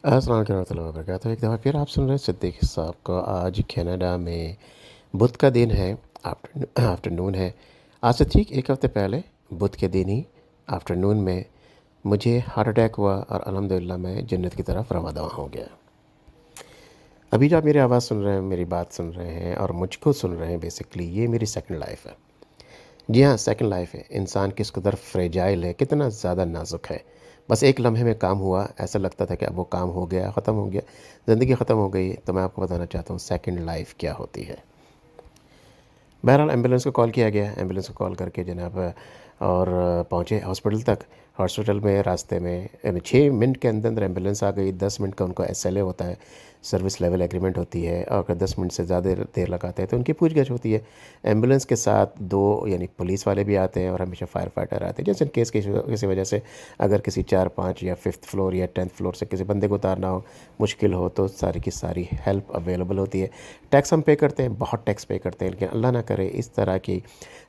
السلام علیکم ورحمۃ اللہ وبرکاتہ۔ ایک دفعہ پھر آپ سن رہے ہیں صدیقی صاحب کو۔ آج کینیڈا میں بدھ کا دن ہے، آفٹرنون ہے۔ آج سے ٹھیک ایک ہفتے پہلے بدھ کے دن ہی آفٹرنون میں مجھے ہارٹ اٹیک ہوا اور الحمدللہ میں جنت کی طرف رواں ہو گیا۔ ابھی جو آپ میری آواز سن رہے ہیں، میری بات سن رہے ہیں اور مجھ کو سن رہے ہیں، بیسکلی یہ میری سیکنڈ لائف ہے۔ جی ہاں، سیکنڈ لائف ہے۔ انسان کس قدر فریجائل ہے، کتنا زیادہ نازک ہے۔ بس ایک لمحے میں کام ہوا، ایسا لگتا تھا کہ اب وہ کام ہو گیا، ختم ہو گیا، زندگی ختم ہو گئی۔ تو میں آپ کو بتانا چاہتا ہوں سیکنڈ لائف کیا ہوتی ہے۔ بہرحال ایمبولینس کو کال کیا گیا، ایمبولینس کو کال کر کے جناب اور پہنچے ہاسپٹل تک۔ ہاسپٹل میں راستے میں یعنی 6 منٹ کے اندر اندر ایمبولینس آ گئی۔ 10 منٹ کا ان کا SLA ہوتا ہے، سروس لیول ایگریمنٹ ہوتی ہے، اور اگر 10 منٹ سے زیادہ دیر لگاتے ہیں تو ان کی پوچھ گچھ ہوتی ہے۔ ایمبولینس کے ساتھ 2 یعنی پولیس والے بھی آتے ہیں اور ہمیشہ فائر فائٹر آتے ہیں، جیسے کیس کسی وجہ سے اگر کسی 4 5 یا 5th فلور یا 10th فلور سے کسی بندے کو اتارنا ہو، مشکل ہو، تو ساری کی ساری ہیلپ اویلیبل ہوتی ہے۔ ٹیکس ہم پے کرتے ہیں، بہت ٹیکس پے کرتے ہیں، لیکن اللہ نہ کرے اس طرح کی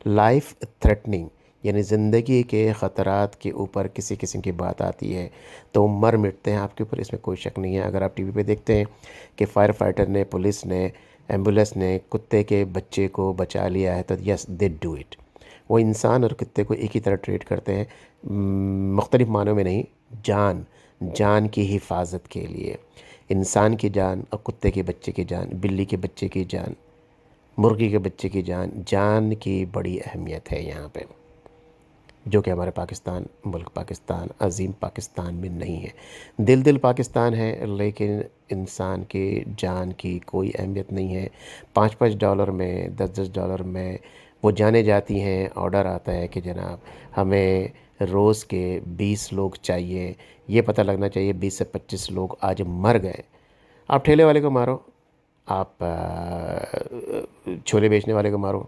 لائف تھریٹننگ یعنی زندگی کے خطرات کے اوپر کسی قسم کی بات آتی ہے تو مر مٹتے ہیں آپ کے اوپر، اس میں کوئی شک نہیں ہے۔ اگر آپ ٹی وی پہ دیکھتے ہیں کہ فائر فائٹر نے، پولیس نے، ایمبولینس نے کتے کے بچے کو بچا لیا ہے، تو یس دے ڈو اٹ۔ وہ انسان اور کتے کو ایک ہی طرح ٹریٹ کرتے ہیں، مختلف معنوں میں نہیں، جان کی حفاظت کے لیے۔ انسان کی جان اور کتے کے بچے کی جان، بلی کے بچے کی جان، مرغی کے بچے کی جان کی بڑی اہمیت ہے یہاں پہ، جو کہ ہمارے پاکستان، ملک پاکستان، عظیم پاکستان میں نہیں ہے۔ دل پاکستان ہے، لیکن انسان کی جان کی کوئی اہمیت نہیں ہے۔ $5 میں، $10 میں وہ جانیں جاتی ہیں۔ آرڈر آتا ہے کہ جناب ہمیں روز کے 20 لوگ چاہیے، یہ پتہ لگنا چاہیے 20 سے 25 لوگ آج مر گئے۔ آپ ٹھیلے والے کو مارو، آپ چھولے بیچنے والے کو مارو،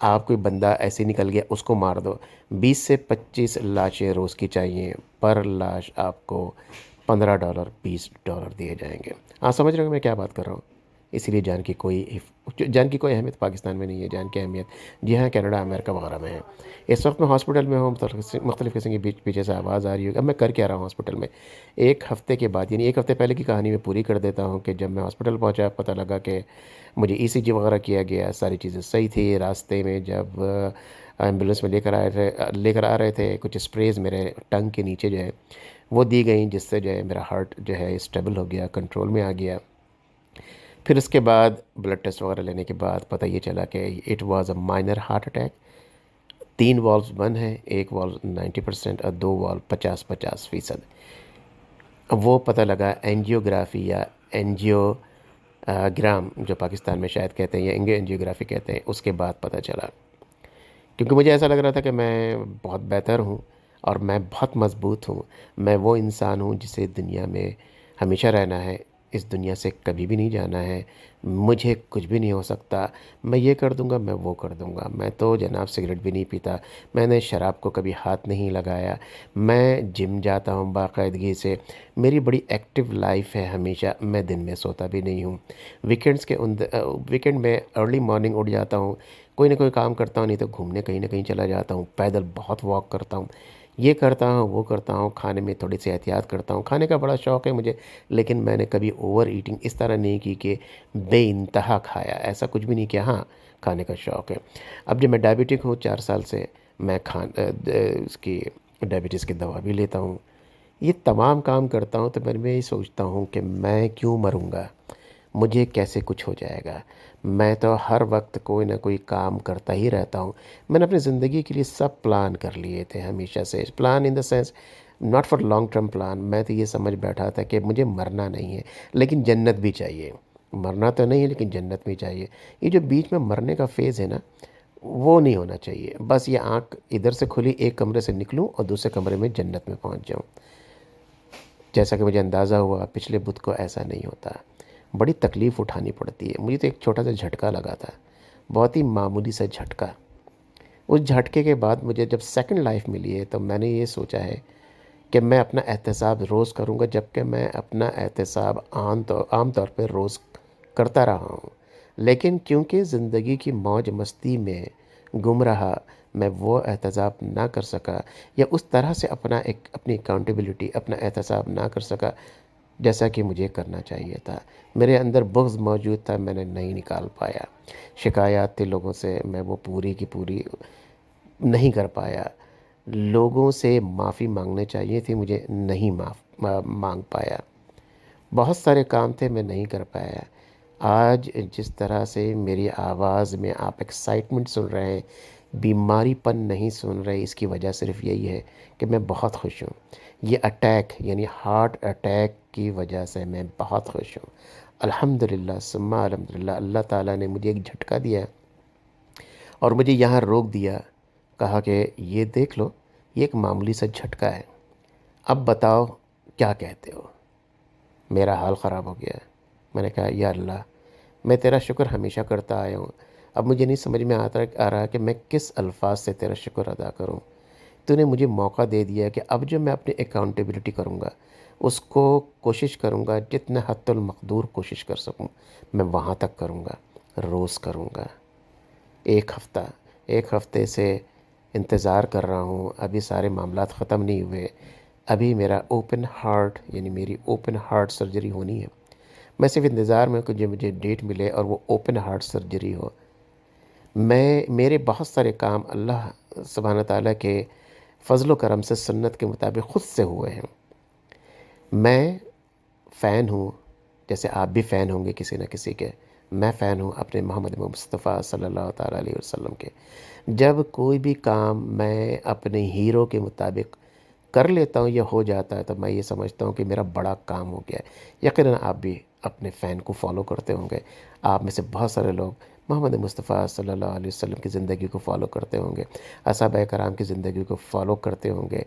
آپ کوئی بندہ ایسے نکل گیا اس کو مار دو، 20 سے 25 لاشیں روز کی چاہیے، پر لاش آپ کو $15 $20 دیے جائیں گے۔ آپ سمجھ رہے ہو میں کیا بات کر رہا ہوں؟ اسی لیے جان کی کوئی اہمیت پاکستان میں نہیں ہے۔ جان کی اہمیت جی ہاں کینیڈا، امریکہ وغیرہ میں ہے۔ اس وقت میں ہاسپٹل میں ہوں، مختلف قسم کی پیچھے سے آواز آ رہی ہے۔ اب میں کر کے آ رہا ہوں ہاسپٹل میں ایک ہفتے کے بعد، یعنی ایک ہفتے پہلے کی کہانی میں پوری کر دیتا ہوں کہ جب میں ہاسپٹل پہنچا، پتہ لگا کہ مجھے ECG وغیرہ کیا گیا، ساری چیزیں صحیح تھی۔ راستے میں جب ایمبولینس میں لے کر آ رہے تھے، کچھ اسپریز میرے ٹنگ کے نیچے جو ہے وہ دی گئیں، جس سے جو ہے میرا ہارٹ جو ہے اسٹیبل ہو گیا، کنٹرول میں آ گیا۔ پھر اس کے بعد بلڈ ٹیسٹ وغیرہ لینے کے بعد پتہ یہ چلا کہ it was a minor heart attack. 3 valves بند ہیں، ایک والو 90% اور 2 والو 50% اب وہ پتہ لگا اینجیوگرافی یا اینجیو گرام جو پاکستان میں شاید کہتے ہیں، یا اینجیوگرافی کہتے ہیں، اس کے بعد پتہ چلا۔ کیونکہ مجھے ایسا لگ رہا تھا کہ میں بہت بہتر ہوں اور میں بہت مضبوط ہوں، میں وہ انسان ہوں جسے دنیا میں ہمیشہ رہنا ہے، اس دنیا سے کبھی بھی نہیں جانا ہے، مجھے کچھ بھی نہیں ہو سکتا، میں یہ کر دوں گا، میں وہ کر دوں گا۔ میں تو جناب سگریٹ بھی نہیں پیتا، میں نے شراب کو کبھی ہاتھ نہیں لگایا، میں جم جاتا ہوں باقاعدگی سے، میری بڑی ایکٹیو لائف ہے ہمیشہ، میں دن میں سوتا بھی نہیں ہوں۔ ویکنڈ میں ارلی مارننگ اٹھ جاتا ہوں، کوئی نہ کوئی کام کرتا ہوں، نہیں تو گھومنے کہیں نہ کہیں چلا جاتا ہوں، پیدل بہت واک کرتا ہوں، یہ کرتا ہوں وہ کرتا ہوں، کھانے میں تھوڑی سی احتیاط کرتا ہوں، کھانے کا بڑا شوق ہے مجھے، لیکن میں نے کبھی اوور ایٹنگ اس طرح نہیں کی کہ بے انتہا کھایا، ایسا کچھ بھی نہیں کیا۔ ہاں کھانے کا شوق ہے۔ اب جب میں ڈائبٹک ہوں 4 سال سے، میں اس کی ڈائبٹیز کی دوا بھی لیتا ہوں، یہ تمام کام کرتا ہوں، تو میں یہ سوچتا ہوں کہ میں کیوں مروں گا، مجھے کیسے کچھ ہو جائے گا۔ میں تو ہر وقت کوئی نہ کوئی کام کرتا ہی رہتا ہوں۔ میں نے اپنی زندگی کے لیے سب پلان کر لیے تھے ہمیشہ سے، plan in the sense not for long term plan. میں تو یہ سمجھ بیٹھا تھا کہ مجھے مرنا نہیں ہے، لیکن جنت بھی چاہیے۔ مرنا تو نہیں ہے لیکن جنت بھی چاہیے۔ یہ جو بیچ میں مرنے کا فیز ہے نا، وہ نہیں ہونا چاہیے۔ بس یہ آنکھ ادھر سے کھلی، ایک کمرے سے نکلوں اور دوسرے کمرے میں جنت میں پہنچ جاؤں۔ جیسا کہ مجھے اندازہ ہوا پچھلے بدھ کو ایسا نہیں ہوتا، بڑی تکلیف اٹھانی پڑتی ہے۔ مجھے تو ایک چھوٹا سا جھٹکا لگا تھا، بہت ہی معمولی سا جھٹکا۔ اس جھٹکے کے بعد مجھے جب سیکنڈ لائف ملی ہے تو میں نے یہ سوچا ہے کہ میں اپنا احتساب روز کروں گا، جبکہ میں اپنا احتساب عام طور پہ روز کرتا رہا ہوں، لیکن کیونکہ زندگی کی موج مستی میں گم رہا، میں وہ احتساب نہ کر سکا، یا اس طرح سے اپنی اکاؤنٹیبلٹی، اپنا احتساب نہ کر سکا، جیسا کہ مجھے کرنا چاہیے تھا۔ میرے اندر بغض موجود تھا، میں نے نہیں نکال پایا۔ شکایات تھے لوگوں سے، میں وہ پوری کی پوری نہیں کر پایا۔ لوگوں سے معافی مانگنے چاہیے تھی مجھے، نہیں مانگ پایا۔ بہت سارے کام تھے میں نہیں کر پایا۔ آج جس طرح سے میری آواز میں آپ ایکسائٹمنٹ سن رہے ہیں، بیماری پن نہیں سن رہے، اس کی وجہ صرف یہی ہے کہ میں بہت خوش ہوں۔ یہ اٹیک یعنی ہارٹ اٹیک کی وجہ سے میں بہت خوش ہوں۔ الحمدللہ ثم الحمدللہ، اللہ تعالیٰ نے مجھے ایک جھٹکا دیا اور مجھے یہاں روک دیا، کہا کہ یہ دیکھ لو، یہ ایک معمولی سا جھٹکا ہے، اب بتاؤ کیا کہتے ہو۔ میرا حال خراب ہو گیا۔ میں نے کہا یا اللہ، میں تیرا شکر ہمیشہ کرتا آیا ہوں، اب مجھے نہیں سمجھ میں آ رہا کہ میں کس الفاظ سے تیرا شکر ادا کروں۔ تو نے مجھے موقع دے دیا کہ اب جو میں اپنی اکاؤنٹیبلٹی کروں گا، اس کو کوشش کروں گا جتنا حد المقدور کوشش کر سکوں، میں وہاں تک کروں گا، روز کروں گا۔ ایک ہفتے سے انتظار کر رہا ہوں، ابھی سارے معاملات ختم نہیں ہوئے۔ ابھی میرا اوپن ہارٹ یعنی میری اوپن ہارٹ سرجری ہونی ہے۔ میں صرف انتظار میں کہ جو مجھے ڈیٹ ملے اور وہ اوپن ہارٹ سرجری ہو۔ میرے بہت سارے کام اللہ سبحانہ تعالیٰ کے فضل و کرم سے سنت کے مطابق خود سے ہوئے ہیں۔ میں فین ہوں، جیسے آپ بھی فین ہوں گے کسی نہ کسی کے۔ میں فین ہوں اپنے محمد مصطفیٰ صلی اللہ تعالیٰ علیہ وسلم کے۔ جب کوئی بھی کام میں اپنے ہیرو کے مطابق کر لیتا ہوں یا ہو جاتا ہے تو میں یہ سمجھتا ہوں کہ میرا بڑا کام ہو گیا ہے۔ یقیناً آپ بھی اپنے فین کو فالو کرتے ہوں گے۔ آپ میں سے بہت سارے لوگ محمد مصطفیٰ صلی اللہ علیہ وسلم کی زندگی کو فالو کرتے ہوں گے، اصحابہ کرام کی زندگی کو فالو کرتے ہوں گے۔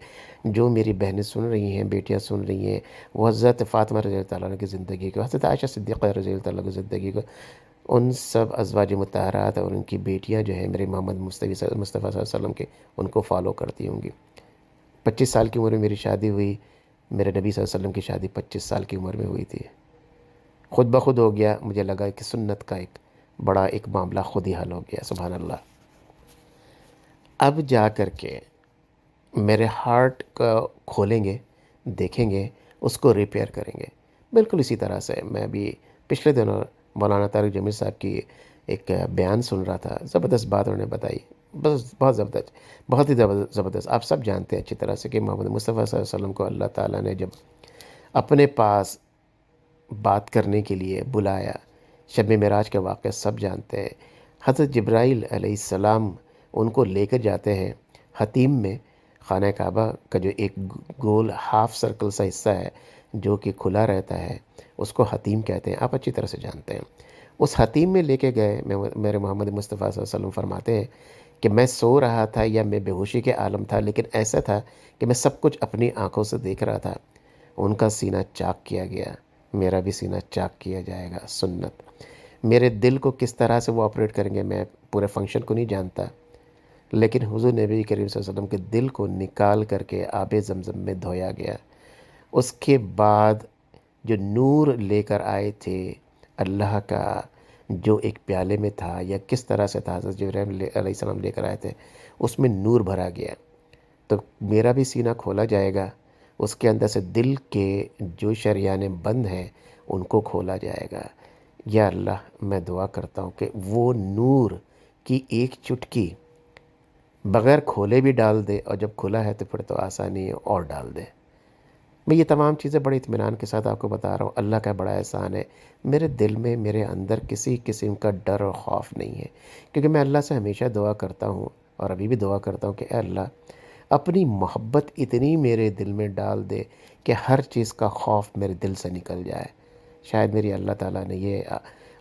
جو میری بہنیں سن رہی ہیں، بیٹیاں سن رہی ہیں، وہ حضرت فاطمہ رضی اللہ تعالیٰ عنہ کی زندگی کو، حضرت عائشہ صدیقہ رضی اللہ تعالیٰ کی زندگی کو، ان سب ازواج مطہرات اور ان کی بیٹیاں جو ہیں میرے محمد مصطفیٰ صلی اللہ علیہ وسلم کے، ان کو فالو کرتی ہوں گی۔ 25 سال کی عمر میں میری شادی ہوئی، میرے نبی صلی اللہ علیہ وسلم کی شادی 25 سال کی عمر میں ہوئی تھی۔ خود بخود ہو گیا، مجھے لگا کہ سنت کا ایک معاملہ خود ہی حل ہو گیا، سبحان اللہ۔ اب جا کر کے میرے ہارٹ کا کھولیں گے، دیکھیں گے، اس کو ریپیئر کریں گے۔ بالکل اسی طرح سے میں بھی پچھلے دنوں مولانا طارق جمیل صاحب کی ایک بیان سن رہا تھا، زبردست بات انہوں نے بتائی، بس بہت زبردست، بہت ہی زبردست۔ آپ سب جانتے ہیں اچھی طرح سے کہ محمد مصطفیٰ صلی اللہ علیہ وسلم کو اللہ تعالیٰ نے جب اپنے پاس بات کرنے کے لیے بلایا، شب معراج کا واقعہ سب جانتے ہیں۔ حضرت جبرائیل علیہ السلام ان کو لے کر جاتے ہیں حتیم میں، خانہ کعبہ کا جو ایک گول ہاف سرکل سا حصہ ہے جو کہ کھلا رہتا ہے، اس کو حتیم کہتے ہیں، آپ اچھی طرح سے جانتے ہیں۔ اس حتیم میں لے کے گئے، میرے محمد مصطفیٰ صلی اللہ علیہ وسلم فرماتے ہیں کہ میں سو رہا تھا یا میں بے ہوشی کے عالم تھا، لیکن ایسا تھا کہ میں سب کچھ اپنی آنکھوں سے دیکھ رہا تھا۔ ان کا سینہ چاک کیا گیا، میرا بھی سینہ چاک کیا جائے گا، سنت۔ میرے دل کو کس طرح سے وہ آپریٹ کریں گے میں پورے فنکشن کو نہیں جانتا، لیکن حضور نبی کریم صلی اللہ علیہ وسلم کے دل کو نکال کر کے آب زمزم میں دھویا گیا۔ اس کے بعد جو نور لے کر آئے تھے اللہ کا، جو ایک پیالے میں تھا یا کس طرح سے تھا، حضرت جبرائیل علیہ السلام لے کر آئے تھے، اس میں نور بھرا گیا۔ تو میرا بھی سینہ کھولا جائے گا، اس کے اندر سے دل کے جو شریان بند ہیں ان کو کھولا جائے گا۔ یا اللہ، میں دعا کرتا ہوں کہ وہ نور کی ایک چٹکی بغیر کھولے بھی ڈال دے، اور جب کھلا ہے تو پھر تو آسانی ہے اور ڈال دے۔ میں یہ تمام چیزیں بڑے اطمینان کے ساتھ آپ کو بتا رہا ہوں، اللہ کا بڑا احسان ہے۔ میرے دل میں، میرے اندر کسی قسم کا ڈر اور خوف نہیں ہے، کیونکہ میں اللہ سے ہمیشہ دعا کرتا ہوں اور ابھی بھی دعا کرتا ہوں کہ اے اللہ، اپنی محبت اتنی میرے دل میں ڈال دے کہ ہر چیز کا خوف میرے دل سے نکل جائے۔ شاید میری اللہ تعالیٰ نے یہ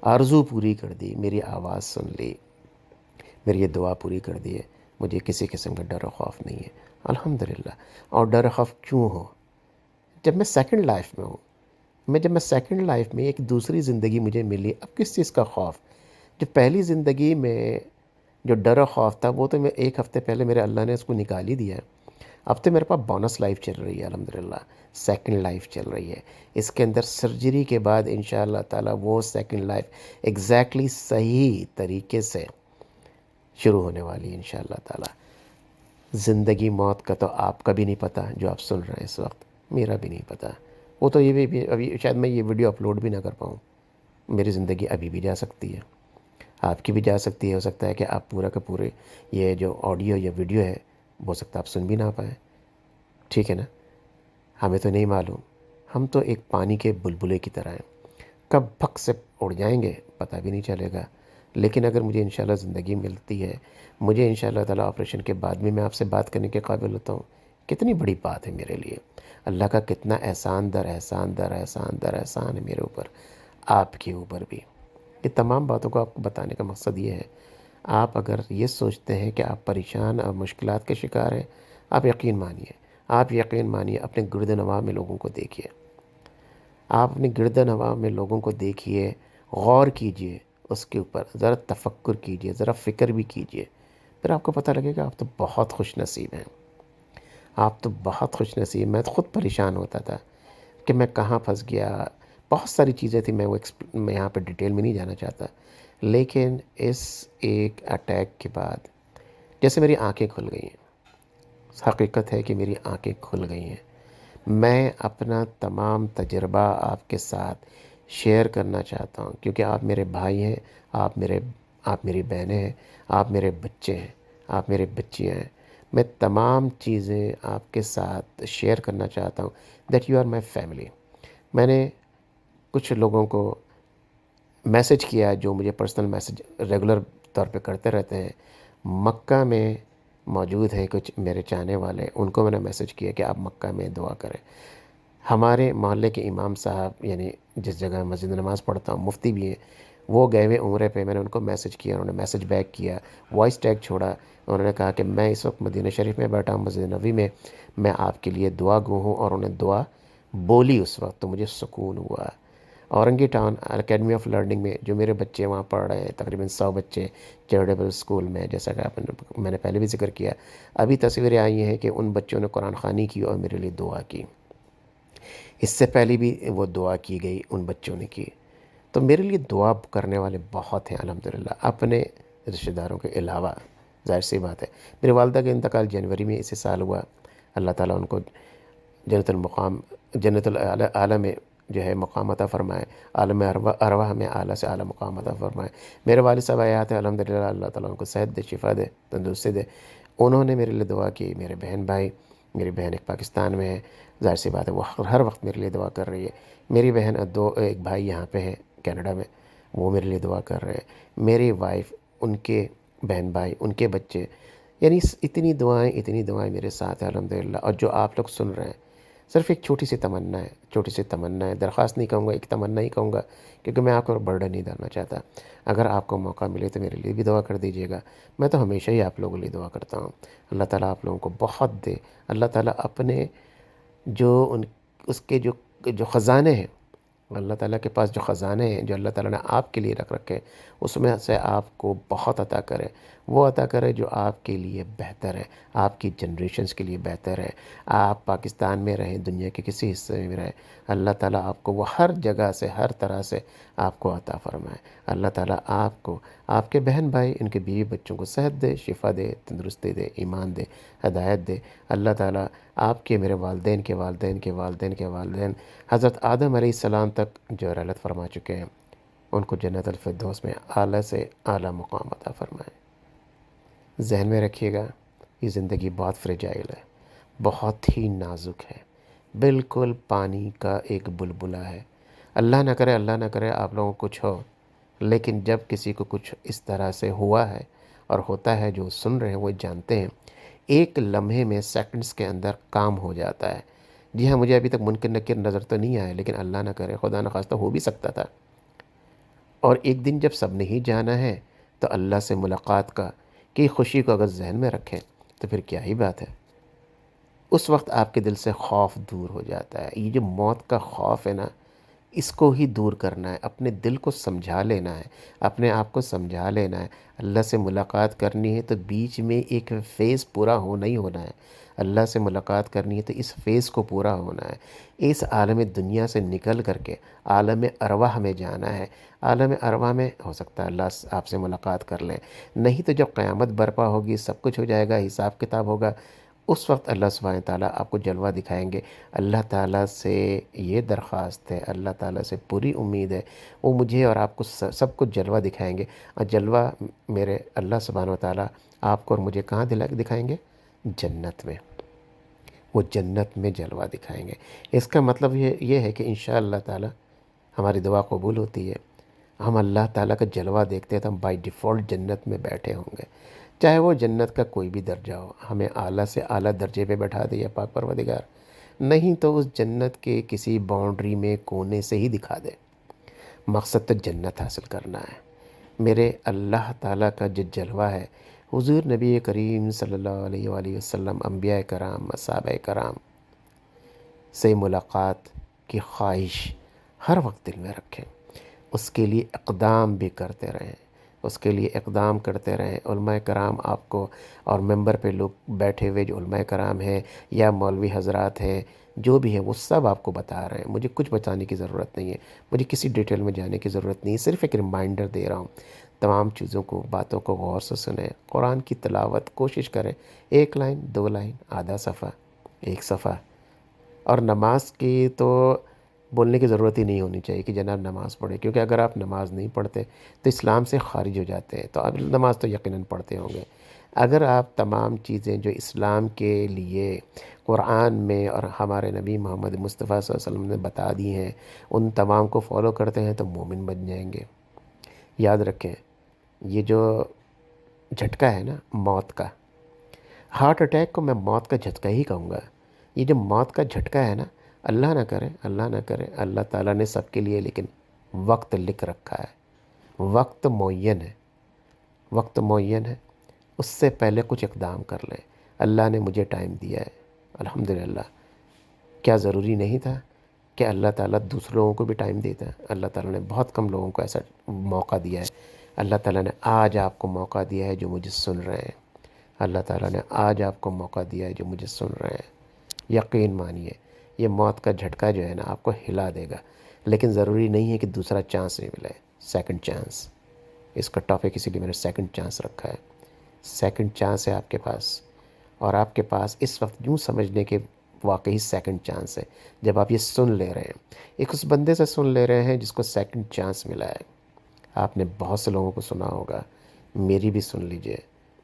آرزو پوری کر دی، میری آواز سن لی، میری یہ دعا پوری کر دی ہے۔ مجھے کسی قسم کا ڈر و خوف نہیں ہے، الحمدللہ۔ اور ڈر و خوف کیوں ہو جب میں سیکنڈ لائف میں ہوں؟ جب میں سیکنڈ لائف میں ایک دوسری زندگی مجھے ملی، اب کس چیز کا خوف؟ جو پہلی زندگی میں جو ڈر و خوف تھا وہ تو میں ایک ہفتے پہلے میرے اللہ نے اس کو نکال ہی دیا ہے۔ اب تو میرے پاس بونس لائف چل رہی ہے، الحمدللہ سیکنڈ لائف چل رہی ہے۔ اس کے اندر سرجری کے بعد انشاءاللہ تعالی وہ سیکنڈ لائف ایگزیکٹلی صحیح طریقے سے شروع ہونے والی ہے انشاءاللہ تعالی۔ زندگی موت کا تو آپ کا بھی نہیں پتہ جو آپ سن رہے ہیں اس وقت، میرا بھی نہیں پتہ، وہ تو یہ بھی ابھی شاید میں یہ ویڈیو اپلوڈ بھی نہ کر پاؤں. میری زندگی ابھی بھی جا سکتی ہے، آپ کی بھی جا سکتی ہے. ہو سکتا ہے کہ آپ پورا کا پورے یہ جو آڈیو یا ویڈیو ہے ہو سکتا ہے آپ سن بھی نہ پائیں. ٹھیک ہے نا؟ ہمیں تو نہیں معلوم. ہم تو ایک پانی کے بلبلے کی طرح ہیں، کب پھک سے اڑ جائیں گے پتہ بھی نہیں چلے گا. لیکن اگر مجھے انشاءاللہ زندگی ملتی ہے، مجھے انشاءاللہ تعالیٰ آپریشن کے بعد بھی میں آپ سے بات کرنے کے قابل ہوتا ہوں، کتنی بڑی بات ہے میرے لیے. اللہ کا کتنا احسان در احسان در احسان در احسان ہے میرے اوپر، آپ کے اوپر بھی. یہ تمام باتوں کو آپ کو بتانے کا مقصد یہ ہے، آپ اگر یہ سوچتے ہیں کہ آپ پریشان اور مشکلات کے شکار ہیں، آپ یقین مانیے، آپ یقین مانیے، اپنے گرد نواح میں لوگوں کو دیکھیے. آپ اپنے گرد نواح میں لوگوں کو دیکھیے، غور کیجئے اس کے اوپر، ذرا تفکر کیجئے، ذرا فکر بھی کیجئے. پھر آپ کو پتہ لگے گا آپ تو بہت خوش نصیب ہیں. آپ تو بہت خوش نصیب. میں تو خود پریشان ہوتا تھا کہ میں کہاں پھنس گیا. بہت ساری چیزیں تھیں، میں یہاں پہ ڈیٹیل میں نہیں جانا چاہتا. لیکن اس ایک اٹیک کے بعد جیسے میری آنکھیں کھل گئی ہیں. حقیقت ہے کہ میری آنکھیں کھل گئی ہیں. میں اپنا تمام تجربہ آپ کے ساتھ شیئر کرنا چاہتا ہوں، کیونکہ آپ میرے بھائی ہیں، آپ میری بہنیں ہیں، آپ میرے بچے ہیں، آپ میرے بچیاں ہیں. میں تمام چیزیں آپ کے ساتھ شیئر کرنا چاہتا ہوں. That you are my family. میں نے کچھ لوگوں کو میسج کیا جو مجھے پرسنل میسج ریگولر طور پہ کرتے رہتے ہیں، مکہ میں موجود ہیں کچھ میرے چاہنے والے. ان کو میں نے میسج کیا کہ آپ مکہ میں دعا کریں. ہمارے محلے کے امام صاحب، یعنی جس جگہ مسجد نماز پڑھتا ہوں، مفتی بھی ہیں، وہ گئے ہوئے عمرے پہ. میں نے ان کو میسج کیا، انہوں نے میسج بیک کیا، وائس ٹیگ چھوڑا. انہوں نے کہا کہ میں اس وقت مدینہ شریف میں بیٹھا ہوں، مسجد نبوی میں، میں آپ کے لیے دعا گو ہوں. اور انہیں دعا بولی اس وقت تو مجھے سکون ہوا. Orangi town academy of learning میں جو میرے بچے وہاں پڑھ رہے ہیں، تقریباً 100 بچے چیریٹیبل اسکول میں، جیسا کہ میں نے پہلے بھی ذکر کیا. ابھی تصویریں آئی ہیں کہ ان بچوں نے قرآن خوانی کی اور میرے لیے دعا کی. اس سے پہلے بھی وہ دعا کی گئی، ان بچوں نے کی. تو میرے لیے دعا کرنے والے بہت ہیں الحمدللہ، اپنے رشتہ داروں کے علاوہ. ظاہر سی بات ہے، میری والدہ کا انتقال جنوری میں اسی سال ہوا. اللہ تعالیٰ ان کو جنت المقام، جنت الاعلیٰ میں جو ہے مقام عطا فرمائے، عالم ارواح میں اعلیٰ سے اعلیٰ مقام عطا فرمائے. میرے والد صاحب حیات ہیں الحمدللہ، اللہ تعالیٰ ان کو صحت دے، شفا دے، تندرستی دے. انہوں نے میرے لیے دعا کی. میرے بہن بھائی، میری بہن ایک پاکستان میں ہے، ظاہر سی بات ہے وہ ہر وقت میرے لیے دعا کر رہی ہے. میری بہن ایک بھائی یہاں پہ ہے کینیڈا میں، وہ میرے لیے دعا کر رہے ہیں. میری وائف، ان کے بہن بھائی، ان کے بچے، یعنی اتنی دعائیں میرے ساتھ ہیں الحمدللہ. اور جو آپ لوگ سن رہے ہیں، صرف ایک چھوٹی سی تمنا ہے، چھوٹی سی تمنا ہے. درخواست نہیں کہوں گا، ایک تمنا ہی کہوں گا، کیونکہ میں آپ کو برڈن نہیں ڈالنا چاہتا. اگر آپ کو موقع ملے تو میرے لیے بھی دعا کر دیجیے گا. میں تو ہمیشہ ہی آپ لوگوں کے لیے دعا کرتا ہوں. اللہ تعالیٰ آپ لوگوں کو بہت دے. اللہ تعالیٰ اپنے جو اس کے جو خزانے ہیں، اللہ تعالیٰ کے پاس جو خزانے ہیں، جو اللہ تعالیٰ نے آپ کے لیے رکھ رکھے، اس میں سے آپ کو بہت عطا کرے. وہ عطا کرے جو آپ کے لیے بہتر ہے، آپ کی جنریشنز کے لیے بہتر ہے. آپ پاکستان میں رہیں، دنیا کے کسی حصے میں رہیں، اللہ تعالیٰ آپ کو وہ ہر جگہ سے، ہر طرح سے آپ کو عطا فرمائے. اللہ تعالیٰ آپ کو، آپ کے بہن بھائی، ان کے بیوی بچوں کو صحت دے، شفا دے، تندرستی دے، ایمان دے، ہدایت دے. اللہ تعالیٰ آپ کے، میرے والدین کے والدین کے والدین کے والدین، حضرت آدم علیہ السلام تک جو رحلت فرما چکے ہیں، ان کو جنت الفردوس میں اعلیٰ سے اعلیٰ مقام عطا فرمائے. ذہن میں رکھیے گا، یہ زندگی بہت فریجائل ہے، بہت ہی نازک ہے، بالکل پانی کا ایک بلبلہ ہے. اللہ نہ کرے، اللہ نہ کرے آپ لوگوں کو کچھ ہو، لیکن جب کسی کو کچھ اس طرح سے ہوا ہے اور ہوتا ہے، جو سن رہے ہیں وہ جانتے ہیں، ایک لمحے میں، سیکنڈز کے اندر کام ہو جاتا ہے. جی ہاں، مجھے ابھی تک منکر نکیر نظر تو نہیں آیا، لیکن اللہ نہ کرے، خدا نہ خواستہ ہو بھی سکتا تھا. اور ایک دن جب سب نے ہی جانا ہے تو اللہ سے ملاقات کی خوشی کو اگر ذہن میں رکھیں تو پھر کیا ہی بات ہے. اس وقت آپ کے دل سے خوف دور ہو جاتا ہے. یہ جو موت کا خوف ہے نا، اس کو ہی دور کرنا ہے، اپنے دل کو سمجھا لینا ہے، اپنے آپ کو سمجھا لینا ہے. اللہ سے ملاقات کرنی ہے تو بیچ میں ایک فیز پورا ہونا ہی ہونا ہے. اللہ سے ملاقات کرنی ہے تو اس فیز کو پورا ہونا ہے. اس عالم دنیا سے نکل کر کے عالم ارواح میں جانا ہے. عالم ارواح میں ہو سکتا ہے اللہ آپ سے ملاقات کر لیں، نہیں تو جب قیامت برپا ہوگی، سب کچھ ہو جائے گا، حساب کتاب ہوگا، اس وقت اللہ سبحانہ تعالیٰ آپ کو جلوہ دکھائیں گے۔ اللہ تعالیٰ سے یہ درخواست ہے، اللہ تعالیٰ سے پوری امید ہے، وہ مجھے اور آپ کو سب کو جلوہ دکھائیں گے۔ اور جلوہ میرے اللہ سبحانہ تعالیٰ آپ کو اور مجھے کہاں دکھائیں گے؟ جنت میں۔ وہ جنت میں جلوہ دکھائیں گے۔ اس کا مطلب یہ ہے کہ انشاءاللہ تعالیٰ ہماری دعا قبول ہوتی ہے، ہم اللہ تعالیٰ کا جلوہ دیکھتے ہیں تو ہم بائی ڈیفالٹ جنت میں بیٹھے ہوں گے، چاہے وہ جنت کا کوئی بھی درجہ ہو، ہمیں اعلیٰ سے اعلیٰ درجے پہ بیٹھا دے پاک پروردگار، نہیں تو اس جنت کے کسی باؤنڈری میں کونے سے ہی دکھا دے۔ مقصد تو جنت حاصل کرنا ہے۔ میرے اللہ تعالیٰ کا جو جلوہ ہے، حضور نبی کریم صلی اللہ علیہ وآلہ وسلم، انبیاء کرام، صحابہ کرام سے ملاقات کی خواہش ہر وقت دل میں رکھیں، اس کے لیے اقدام بھی کرتے رہیں، اس کے لیے اقدام کرتے رہیں۔ علماء کرام آپ کو، اور ممبر پہ لوگ بیٹھے ہوئے جو علماء کرام ہیں یا مولوی حضرات ہیں، جو بھی ہیں، وہ سب آپ کو بتا رہے ہیں۔ مجھے کچھ بتانے کی ضرورت نہیں ہے، مجھے کسی ڈیٹیل میں جانے کی ضرورت نہیں ہے، صرف ایک ریمائنڈر دے رہا ہوں۔ تمام چیزوں کو، باتوں کو غور سے سنیں، قرآن کی تلاوت کوشش کریں، 1 لائن 2 لائن، آدھا صفحہ، 1 صفحہ۔ اور نماز کی تو بولنے کی ضرورت ہی نہیں ہونی چاہیے کہ جناب نماز پڑھے، کیونکہ اگر آپ نماز نہیں پڑھتے تو اسلام سے خارج ہو جاتے ہیں، تو آپ نماز تو یقیناً پڑھتے ہوں گے۔ اگر آپ تمام چیزیں جو اسلام کے لیے قرآن میں اور ہمارے نبی محمد مصطفیٰ صلی اللہ علیہ وسلم نے بتا دی ہیں، ان تمام کو فالو کرتے ہیں تو مومن بن جائیں گے۔ یاد رکھیں، یہ جو جھٹکا ہے نا موت کا، ہارٹ اٹیک کو میں موت کا جھٹکا ہی کہوں گا۔ یہ جو موت کا جھٹکا ہے نا، اللہ نہ کرے، اللہ نہ کرے، اللہ تعالیٰ نے سب کے لیے لیکن وقت لکھ رکھا ہے، وقت معین ہے، وقت معین ہے۔ اس سے پہلے کچھ اقدام کر لیں۔ اللہ نے مجھے ٹائم دیا ہے، الحمدللہ۔ کیا ضروری نہیں تھا کہ اللہ تعالیٰ دوسرے لوگوں کو بھی ٹائم دیتا ہے؟ اللہ تعالیٰ نے بہت کم لوگوں کو ایسا موقع دیا ہے۔ اللہ تعالیٰ نے آج آپ کو موقع دیا ہے جو مجھے سن رہے ہیں، اللہ تعالیٰ نے آج آپ کو موقع دیا ہے جو مجھے سن رہے ہیں۔ یقین مانیے، یہ موت کا جھٹکا جو ہے نا آپ کو ہلا دے گا، لیکن ضروری نہیں ہے کہ دوسرا چانس نہیں ملے، سیکنڈ چانس۔ اس کا ٹاپک اسی لیے میں نے سیکنڈ چانس رکھا ہے۔ سیکنڈ چانس ہے آپ کے پاس، اور آپ کے پاس اس وقت یوں سمجھنے کے واقعی سیکنڈ چانس ہے جب آپ یہ سن لے رہے ہیں۔ ایک اس بندے سے سن لے رہے ہیں جس کو سیکنڈ چانس ملا ہے۔ آپ نے بہت سے لوگوں کو سنا ہوگا، میری بھی سن لیجئے۔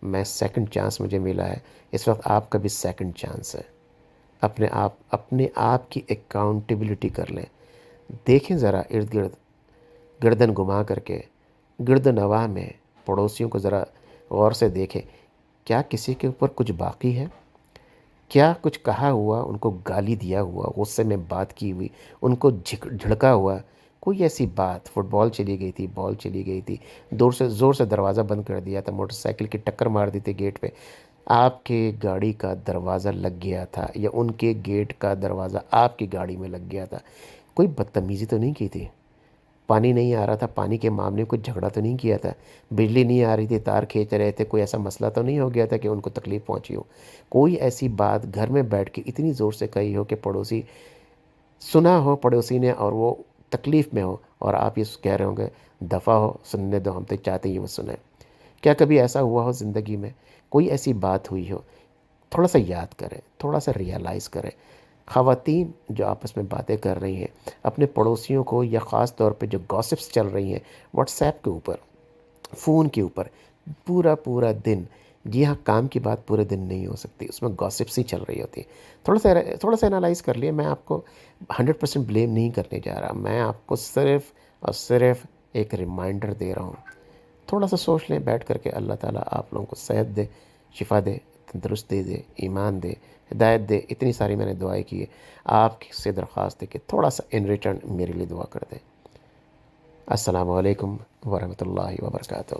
میں سیکنڈ چانس مجھے ملا ہے، اس وقت آپ کا بھی سیکنڈ چانس ہے۔ اپنے آپ کی اکاؤنٹیبلٹی کر لیں۔ دیکھیں ذرا ارد گرد، گردن گھما کر کے، گرد نواح میں پڑوسیوں کو ذرا غور سے دیکھیں، کیا کسی کے اوپر کچھ باقی ہے؟ کیا کچھ کہا ہوا، ان کو گالی دیا ہوا، غصے میں بات کی ہوئی، ان کو جھڑکا ہوا، کوئی ایسی بات؟ فٹ بال چلی گئی تھی، بال چلی گئی تھی، زور سے دروازہ بند کر دیا تھا، موٹر سائیکل کی ٹکر مار دی تھی گیٹ پہ، آپ کے گاڑی کا دروازہ لگ گیا تھا، یا ان کے گیٹ کا دروازہ آپ کی گاڑی میں لگ گیا تھا، کوئی بدتمیزی تو نہیں کی تھی؟ پانی نہیں آ رہا تھا، پانی کے معاملے میں کچھ جھگڑا تو نہیں کیا تھا؟ بجلی نہیں آ رہی تھی، تار کھینچ رہے تھے، کوئی ایسا مسئلہ تو نہیں ہو گیا تھا کہ ان کو تکلیف پہنچی ہو؟ کوئی ایسی بات گھر میں بیٹھ کے اتنی زور سے کہی ہو کہ پڑوسی سنا ہو، پڑوسی نے، اور وہ تکلیف میں ہو، اور آپ یہ کہہ رہے ہوں گے دفع ہو، سننے دو، ہم تو چاہتے ہی وہ سنیں؟ کیا کبھی ایسا ہوا ہو زندگی میں؟ کوئی ایسی بات ہوئی ہو؟ تھوڑا سا یاد کریں، تھوڑا سا ریئلائز کریں۔ خواتین جو آپس میں باتیں کر رہی ہیں اپنے پڑوسیوں کو، یا خاص طور پہ جو گاسپس چل رہی ہیں واٹس ایپ کے اوپر، فون کے اوپر، پورا پورا دن، جی ہاں، کام کی بات پورے دن نہیں ہو سکتی، اس میں گاسپس ہی چل رہی ہوتی ہیں۔ تھوڑا سا انالائز کر لیے۔ میں آپ کو 100% بلیم نہیں کرنے جا رہا، میں آپ کو صرف اور صرف ایک ریمائنڈر دے رہا ہوں۔ تھوڑا سا سوچ لیں بیٹھ کر کے، اللہ تعالیٰ آپ لوگوں کو صحت دے، شفا دے، تندرستی دے، ایمان دے، ہدایت دے۔ اتنی ساری میں نے دعائیں کی ہے، آپ سے درخواست ہے کہ تھوڑا سا ان ریٹرن میرے لیے دعا کر دیں۔ السلام علیکم ورحمۃ اللہ وبرکاتہ۔